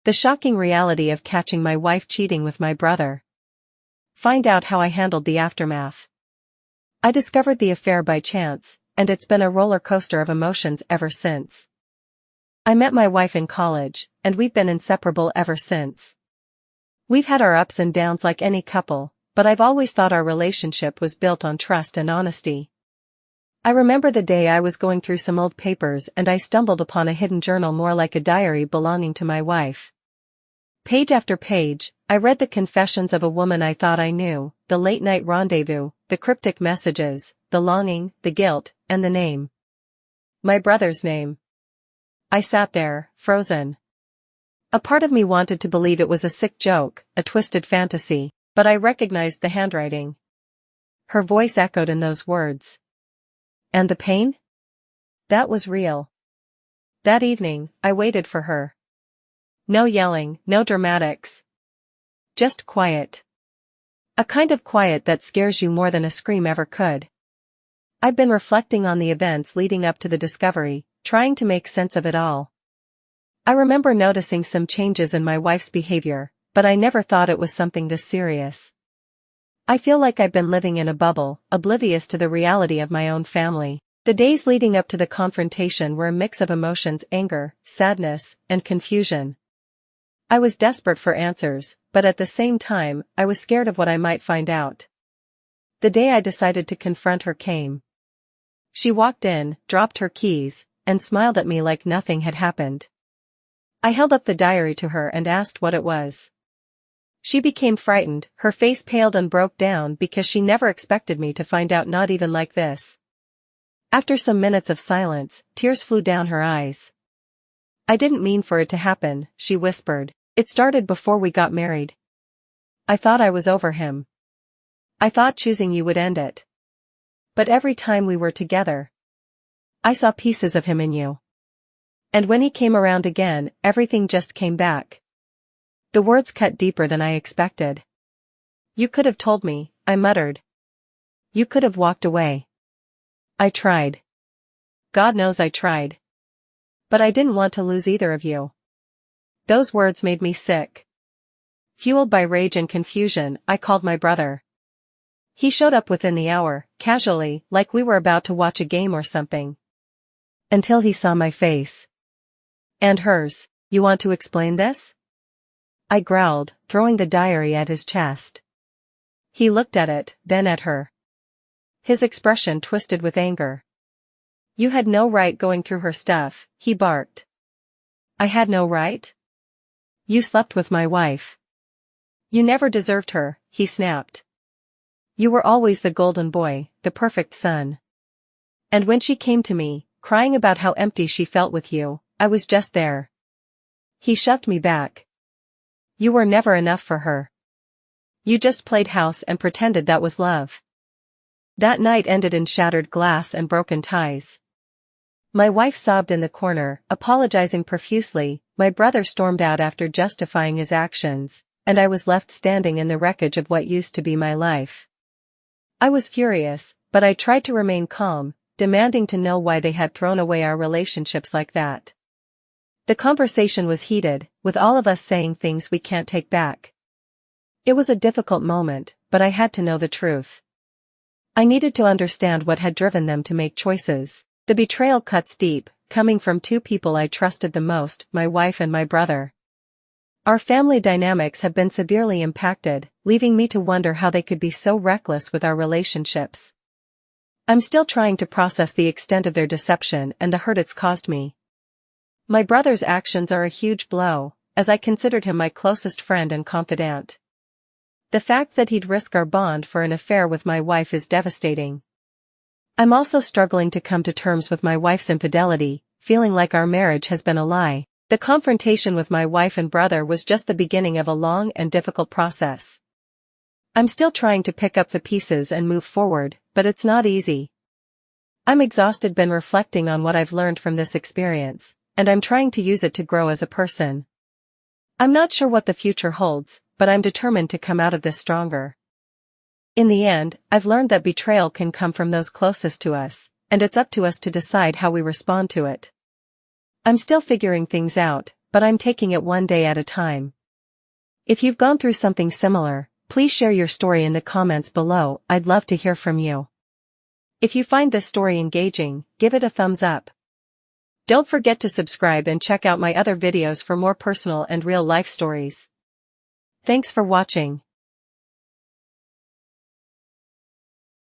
The shocking reality of catching my wife cheating with my brother. Find out how I handled the aftermath. I discovered the affair by chance, and it's been a roller coaster of emotions ever since. I met my wife in college, and we've been inseparable ever since. We've had our ups and downs like any couple, but I've always thought our relationship was built on trust and honesty. I remember the day I was going through some old papers and I stumbled upon a hidden journal more like a diary belonging to my wife. Page after page, I read the confessions of a woman I thought I knew, the late-night rendezvous, the cryptic messages, the longing, the guilt, and the name. My brother's name. I sat there, frozen. A part of me wanted to believe it was a sick joke, a twisted fantasy, but I recognized the handwriting. Her voice echoed in those words. And the pain? That was real. That evening, I waited for her. No yelling, no dramatics. Just quiet. A kind of quiet that scares you more than a scream ever could. I've been reflecting on the events leading up to the discovery, trying to make sense of it all. I remember noticing some changes in my wife's behavior, but I never thought it was something this serious. I feel like I've been living in a bubble, oblivious to the reality of my own family. The days leading up to the confrontation were a mix of emotions: anger, sadness, and confusion. I was desperate for answers, but at the same time, I was scared of what I might find out. The day I decided to confront her came. She walked in, dropped her keys, and smiled at me like nothing had happened. I held up the diary to her and asked what it was. She became frightened, her face paled and broke down because she never expected me to find out, not even like this. After some minutes of silence, tears flew down her eyes. I didn't mean for it to happen, she whispered. It started before we got married. I thought I was over him. I thought choosing you would end it. But every time we were together, I saw pieces of him in you. And when he came around again, everything just came back. The words cut deeper than I expected. You could have told me, I muttered. You could have walked away. I tried. God knows I tried. But I didn't want to lose either of you. Those words made me sick. Fueled by rage and confusion, I called my brother. He showed up within the hour, casually, like we were about to watch a game or something. Until he saw my face. And hers. You want to explain this? I growled, throwing the diary at his chest. He looked at it, then at her. His expression twisted with anger. You had no right going through her stuff, he barked. I had no right? You slept with my wife. You never deserved her, he snapped. You were always the golden boy, the perfect son. And when she came to me, crying about how empty she felt with you, I was just there. He shoved me back. You were never enough for her. You just played house and pretended that was love. That night ended in shattered glass and broken ties. My wife sobbed in the corner, apologizing profusely. My brother stormed out after justifying his actions, and I was left standing in the wreckage of what used to be my life. I was furious, but I tried to remain calm, demanding to know why they had thrown away our relationships like that. The conversation was heated, with all of us saying things we can't take back. It was a difficult moment, but I had to know the truth. I needed to understand what had driven them to make choices. The betrayal cuts deep, coming from two people I trusted the most, my wife and my brother. Our family dynamics have been severely impacted, leaving me to wonder how they could be so reckless with our relationships. I'm still trying to process the extent of their deception and the hurt it's caused me. My brother's actions are a huge blow, as I considered him my closest friend and confidant. The fact that he'd risk our bond for an affair with my wife is devastating. I'm also struggling to come to terms with my wife's infidelity, feeling like our marriage has been a lie. The confrontation with my wife and brother was just the beginning of a long and difficult process. I'm still trying to pick up the pieces and move forward, but it's not easy. I'm exhausted, been reflecting on what I've learned from this experience, and I'm trying to use it to grow as a person. I'm not sure what the future holds, but I'm determined to come out of this stronger. In the end, I've learned that betrayal can come from those closest to us, and it's up to us to decide how we respond to it. I'm still figuring things out, but I'm taking it one day at a time. If you've gone through something similar, please share your story in the comments below. I'd love to hear from you. If you find this story engaging, give it a thumbs up. Don't forget to subscribe and check out my other videos for more personal and real life stories. Thanks for watching.